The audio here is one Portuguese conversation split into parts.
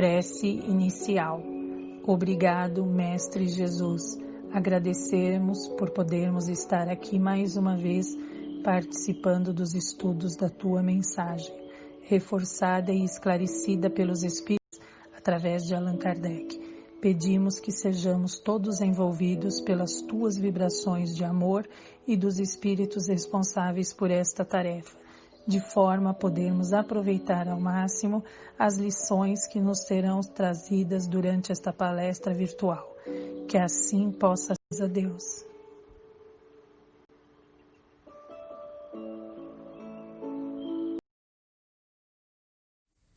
Prece inicial. Obrigado, Mestre Jesus. Agradecemos por podermos estar aqui mais uma vez participando dos estudos da Tua mensagem, reforçada e esclarecida pelos Espíritos através de Allan Kardec. Pedimos que sejamos todos envolvidos pelas Tuas vibrações de amor e dos Espíritos responsáveis por esta tarefa, de forma a podermos aproveitar ao máximo as lições que nos serão trazidas durante esta palestra virtual. Que assim possa ser, a Deus.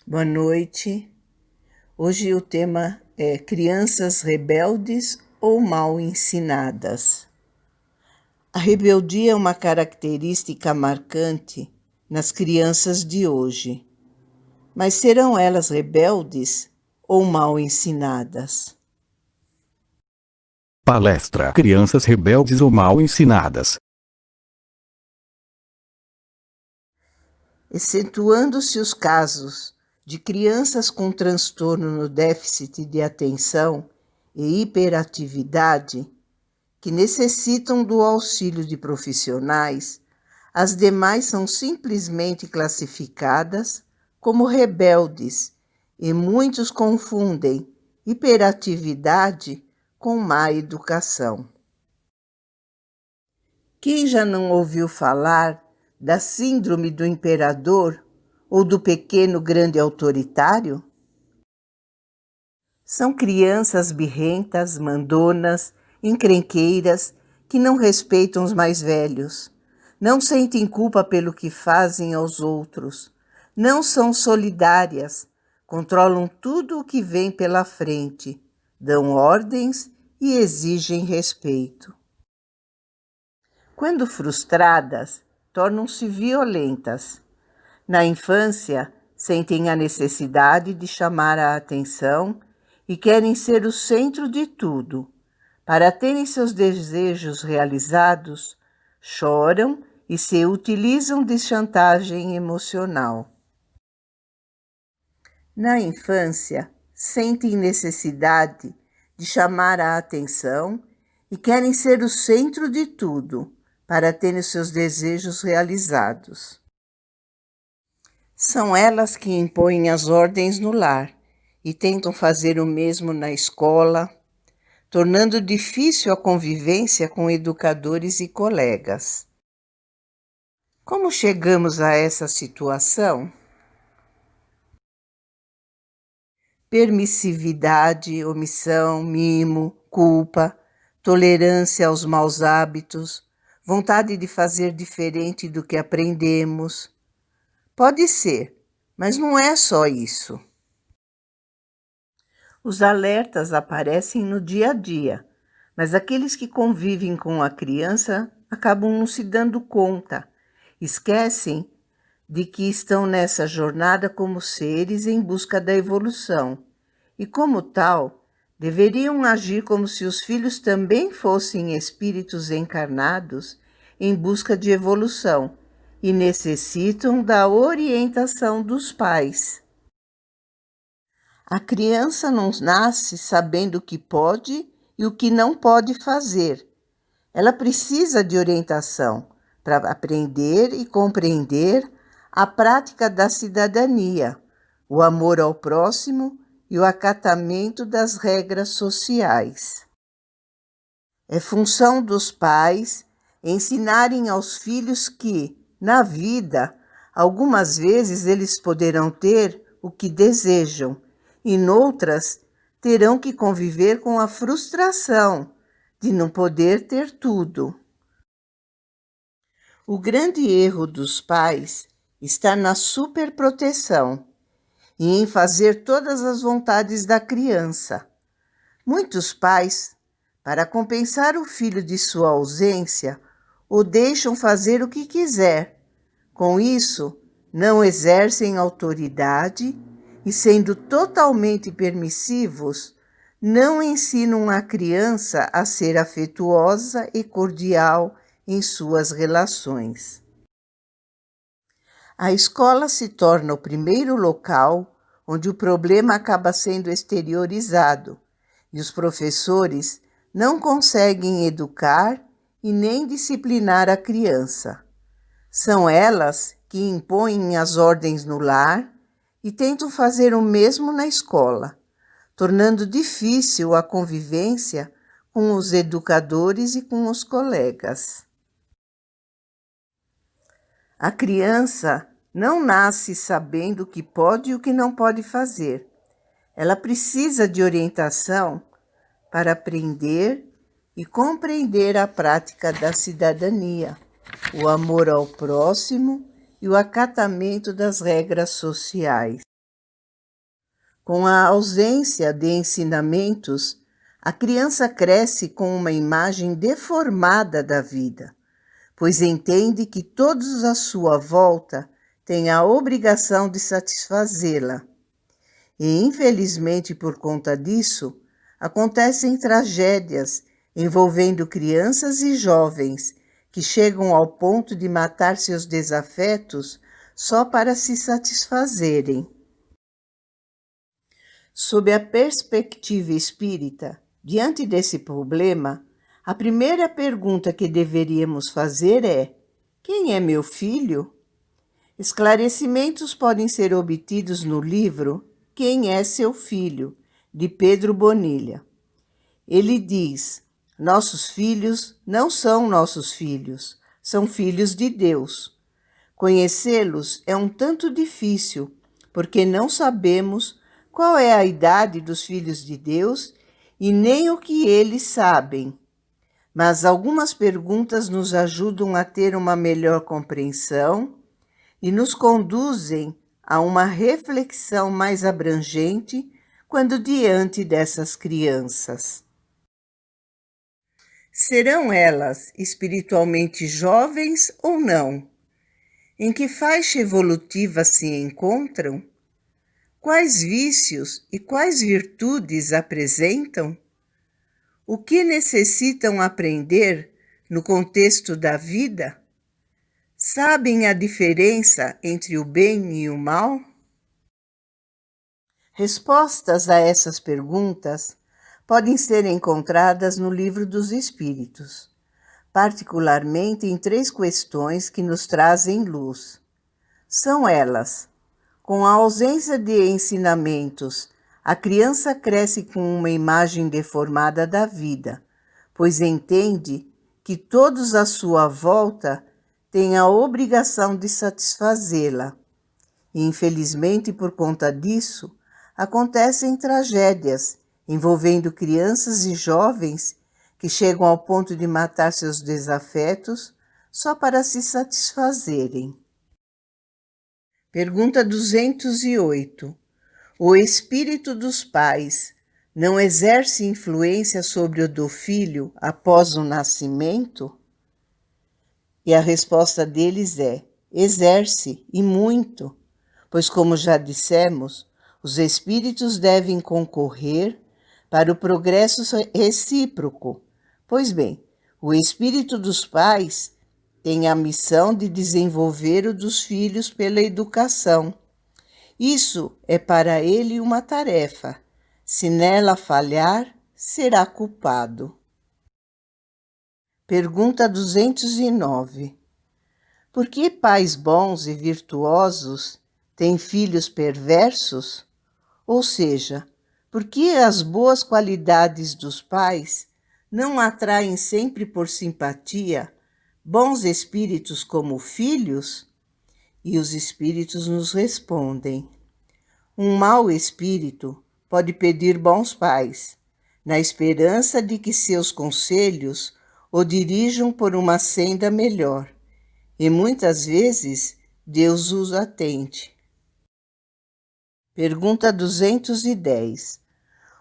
Boa noite. Hoje o tema é crianças rebeldes ou mal ensinadas. A rebeldia é uma característica marcante nas crianças de hoje. Mas serão elas rebeldes ou mal ensinadas? Palestra: Crianças rebeldes ou mal ensinadas. Excetuando-se os casos de crianças com transtorno no déficit de atenção e hiperatividade, que necessitam do auxílio de profissionais, as demais são simplesmente classificadas como rebeldes e muitos confundem hiperatividade com má educação. Quem já não ouviu falar da síndrome do imperador ou do pequeno grande autoritário? São crianças birrentas, mandonas, encrenqueiras, que não respeitam os mais velhos, não sentem culpa pelo que fazem aos outros, não são solidárias, controlam tudo o que vem pela frente, dão ordens e exigem respeito. Quando frustradas, tornam-se violentas. Na infância, sentem a necessidade de chamar a atenção e querem ser o centro de tudo. Para terem seus desejos realizados, choram e se utilizam de chantagem emocional. Na infância, sentem necessidade de chamar a atenção e querem ser o centro de tudo para terem seus desejos realizados. São elas que impõem as ordens no lar e tentam fazer o mesmo na escola, tornando difícil a convivência com educadores e colegas. Como chegamos a essa situação? Permissividade, omissão, mimo, culpa, tolerância aos maus hábitos, vontade de fazer diferente do que aprendemos. Pode ser, mas não é só isso. Os alertas aparecem no dia a dia, mas aqueles que convivem com a criança acabam não se dando conta, esquecem de que estão nessa jornada como seres em busca da evolução e, como tal, deveriam agir como se os filhos também fossem espíritos encarnados em busca de evolução e necessitam da orientação dos pais. A criança não nasce sabendo o que pode e o que não pode fazer. Ela precisa de orientação para aprender e compreender a prática da cidadania, o amor ao próximo e o acatamento das regras sociais. É função dos pais ensinarem aos filhos que, na vida, algumas vezes eles poderão ter o que desejam e, noutras, terão que conviver com a frustração de não poder ter tudo. O grande erro dos pais está na superproteção e em fazer todas as vontades da criança. Muitos pais, para compensar o filho de sua ausência, o deixam fazer o que quiser. Com isso, não exercem autoridade e, sendo totalmente permissivos, não ensinam a criança a ser afetuosa e cordial em suas relações. A escola se torna o primeiro local onde o problema acaba sendo exteriorizado e os professores não conseguem educar e nem disciplinar a criança. São elas que impõem as ordens no lar e tentam fazer o mesmo na escola, tornando difícil a convivência com os educadores e com os colegas. A criança não nasce sabendo o que pode e o que não pode fazer. Ela precisa de orientação para aprender e compreender a prática da cidadania, o amor ao próximo e o acatamento das regras sociais. Com a ausência de ensinamentos, a criança cresce com uma imagem deformada da vida, pois entende que todos à sua volta têm a obrigação de satisfazê-la. E, infelizmente, por conta disso, acontecem tragédias envolvendo crianças e jovens que chegam ao ponto de matar seus desafetos só para se satisfazerem. Sob a perspectiva espírita, diante desse problema, a primeira pergunta que deveríamos fazer é: quem é meu filho? Esclarecimentos podem ser obtidos no livro Quem é seu filho, de Pedro Bonilha. Ele diz: nossos filhos não são nossos filhos, são filhos de Deus. Conhecê-los é um tanto difícil, porque não sabemos qual é a idade dos filhos de Deus e nem o que eles sabem. Mas algumas perguntas nos ajudam a ter uma melhor compreensão e nos conduzem a uma reflexão mais abrangente quando diante dessas crianças. Serão elas espiritualmente jovens ou não? Em que faixa evolutiva se encontram? Quais vícios e quais virtudes apresentam? O que necessitam aprender no contexto da vida? Sabem a diferença entre o bem e o mal? Respostas a essas perguntas podem ser encontradas no Livro dos Espíritos, particularmente em 3 questões que nos trazem luz. São elas: com a ausência de ensinamentos, a criança cresce com uma imagem deformada da vida, pois entende que todos à sua volta têm a obrigação de satisfazê-la. E, infelizmente, por conta disso, acontecem tragédias envolvendo crianças e jovens que chegam ao ponto de matar seus desafetos só para se satisfazerem. Pergunta 208. O espírito dos pais não exerce influência sobre o do filho após o nascimento? E a resposta deles é: exerce, e muito, pois, como já dissemos, os espíritos devem concorrer para o progresso recíproco. Pois bem, o espírito dos pais tem a missão de desenvolver o dos filhos pela educação. Isso é para ele uma tarefa. Se nela falhar, será culpado. Pergunta 209. Por que pais bons e virtuosos têm filhos perversos? Ou seja, por que as boas qualidades dos pais não atraem sempre por simpatia bons espíritos como filhos? E os espíritos nos respondem: um mau espírito pode pedir bons pais, na esperança de que seus conselhos o dirijam por uma senda melhor, e muitas vezes Deus os atende. Pergunta 210.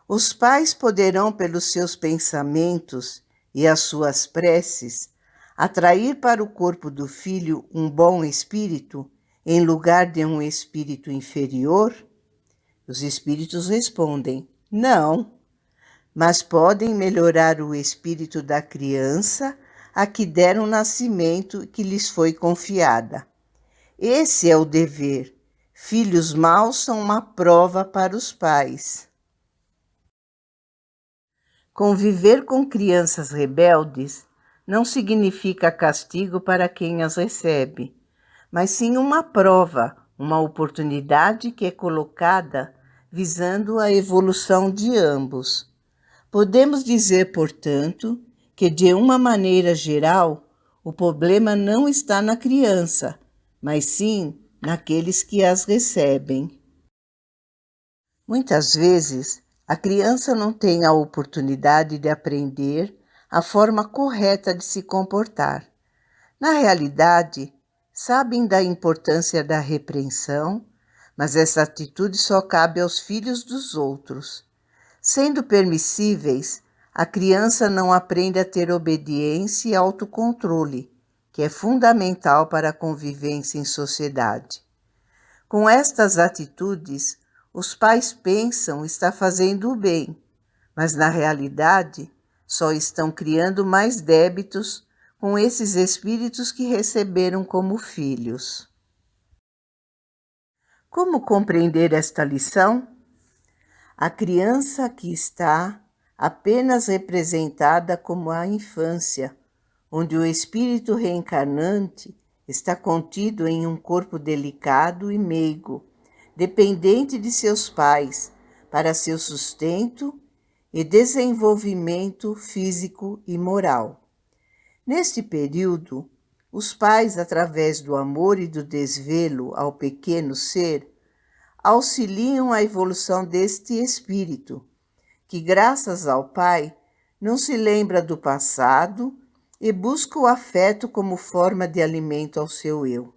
Os pais poderão, pelos seus pensamentos e as suas preces, atrair para o corpo do filho um bom espírito em lugar de um espírito inferior? Os espíritos respondem: não, mas podem melhorar o espírito da criança a que deram nascimento e que lhes foi confiada. Esse é o dever, Filhos maus são uma prova para os pais. Conviver com crianças rebeldes não significa castigo para quem as recebe, mas sim uma prova, uma oportunidade que é colocada visando a evolução de ambos. Podemos dizer, portanto, que de uma maneira geral, o problema não está na criança, mas sim naqueles que as recebem. Muitas vezes, a criança não tem a oportunidade de aprender a forma correta de se comportar. Na realidade, sabem da importância da repreensão, mas essa atitude só cabe aos filhos dos outros. Sendo permissíveis, a criança não aprende a ter obediência e autocontrole, que é fundamental para a convivência em sociedade. Com estas atitudes, os pais pensam estar fazendo o bem, mas na realidade só estão criando mais débitos com esses espíritos que receberam como filhos. Como compreender esta lição? A criança aqui está apenas representada como a infância, onde o espírito reencarnante está contido em um corpo delicado e meigo, dependente de seus pais para seu sustento e desenvolvimento físico e moral. Neste período, os pais, através do amor e do desvelo ao pequeno ser, auxiliam a evolução deste espírito, que, graças ao pai, não se lembra do passado e busca o afeto como forma de alimento ao seu eu.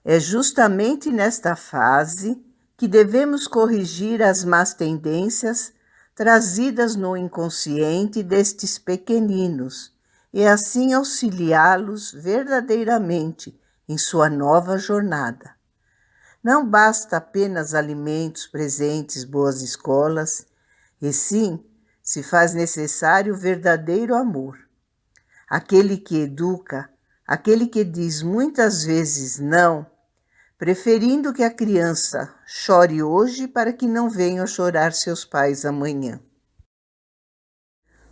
É justamente nesta fase que devemos corrigir as más tendências trazidas no inconsciente destes pequeninos e assim auxiliá-los verdadeiramente em sua nova jornada. Não basta apenas alimentos, presentes, boas escolas, e sim se faz necessário verdadeiro amor. Aquele que educa, aquele que diz muitas vezes não, preferindo que a criança chore hoje para que não venham chorar seus pais amanhã.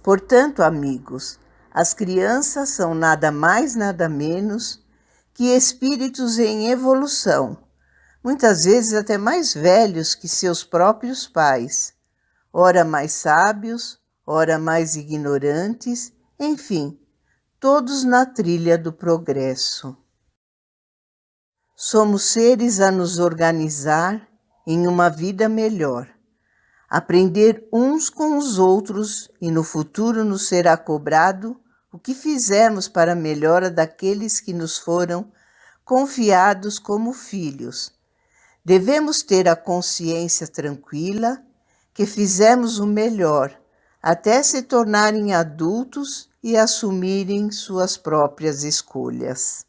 Portanto, amigos, as crianças são nada mais, nada menos que espíritos em evolução, muitas vezes até mais velhos que seus próprios pais, ora mais sábios, ora mais ignorantes, enfim, todos na trilha do progresso. Somos seres a nos organizar em uma vida melhor, aprender uns com os outros e no futuro nos será cobrado o que fizemos para a melhora daqueles que nos foram confiados como filhos. Devemos ter a consciência tranquila que fizemos o melhor até se tornarem adultos e assumirem suas próprias escolhas.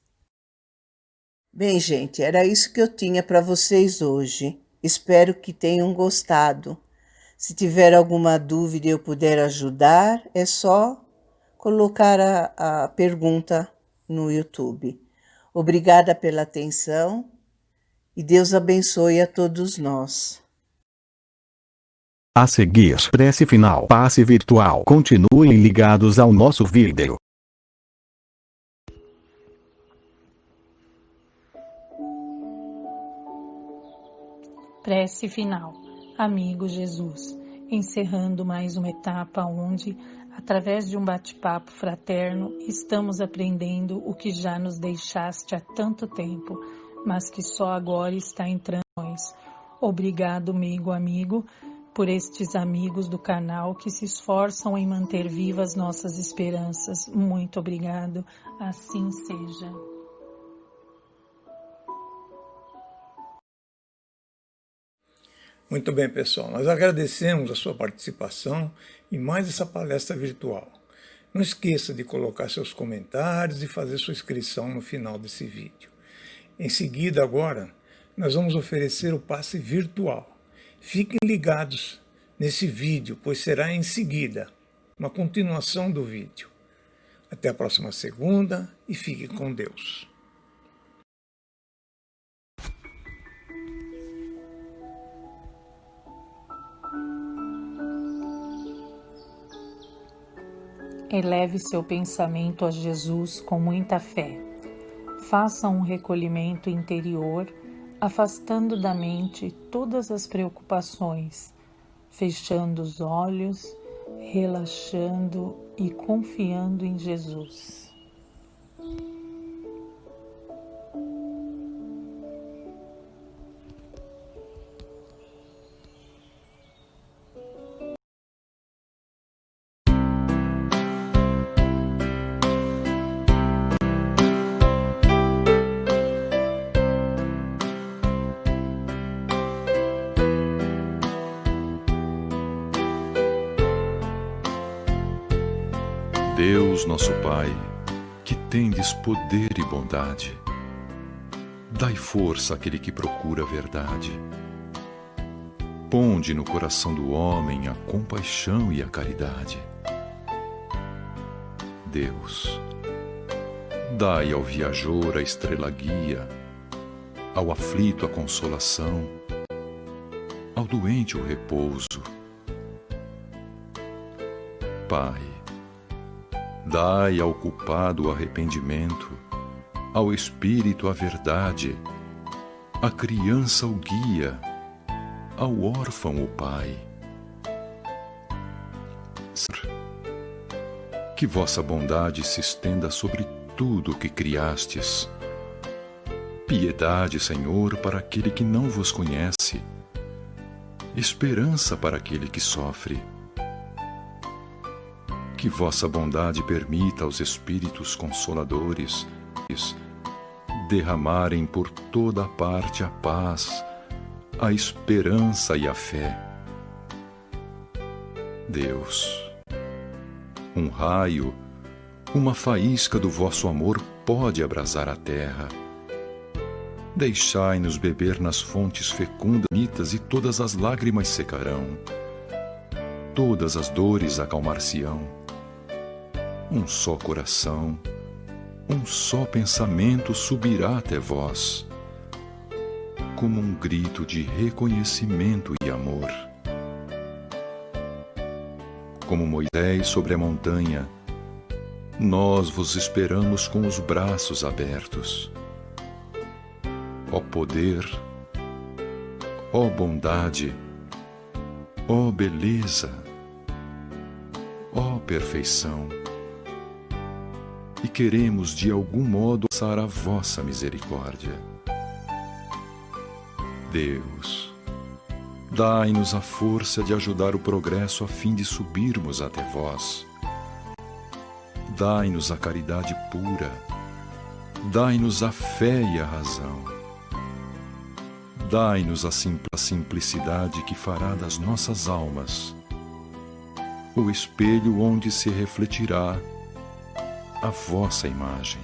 Bem, gente, era isso que eu tinha para vocês hoje. Espero que tenham gostado. Se tiver alguma dúvida e eu puder ajudar, é só colocar a pergunta no YouTube. Obrigada pela atenção e Deus abençoe a todos nós. A seguir, prece final, passe virtual. Continuem ligados ao nosso vídeo. Prece final. Amigo Jesus, encerrando mais uma etapa onde, através de um bate-papo fraterno, estamos aprendendo o que já nos deixaste há tanto tempo, mas que só agora está entrando em nós. Obrigado, amigo, por estes amigos do canal que se esforçam em manter vivas nossas esperanças. Muito obrigado, assim seja. Muito bem, pessoal. Nós agradecemos a sua participação em mais essa palestra virtual. Não esqueça de colocar seus comentários e fazer sua inscrição no final desse vídeo. Em seguida, agora, nós vamos oferecer o passe virtual. Fiquem ligados nesse vídeo, pois será em seguida uma continuação do vídeo. Até a próxima segunda e fique com Deus. Eleve seu pensamento a Jesus com muita fé. Faça um recolhimento interior, afastando da mente todas as preocupações, fechando os olhos, relaxando e confiando em Jesus. Deus, nosso Pai, que tendes poder e bondade, dai força àquele que procura a verdade. Ponde no coração do homem a compaixão e a caridade. Deus, dai ao viajor a estrela guia, ao aflito a consolação, ao doente o repouso. Pai, dai ao culpado o arrependimento, ao espírito a verdade, à criança o guia, ao órfão o pai. Que vossa bondade se estenda sobre tudo o que criastes. Piedade, Senhor, para aquele que não vos conhece, esperança para aquele que sofre. Que vossa bondade permita aos Espíritos Consoladores derramarem por toda a parte a paz, a esperança e a fé. Deus, um raio, uma faísca do vosso amor pode abrasar a terra. Deixai-nos beber nas fontes fecundas e todas as lágrimas secarão. Todas as dores acalmar-se-ão. Um só coração, um só pensamento subirá até vós, como um grito de reconhecimento e amor. Como Moisés sobre a montanha, nós vos esperamos com os braços abertos. Ó poder, ó bondade, ó beleza, ó perfeição, e queremos de algum modo alçar a vossa misericórdia. Deus, dai-nos a força de ajudar o progresso a fim de subirmos até vós. Dai-nos a caridade pura, dai-nos a fé e a razão. Dai-nos a simplicidade que fará das nossas almas o espelho onde se refletirá a vossa imagem.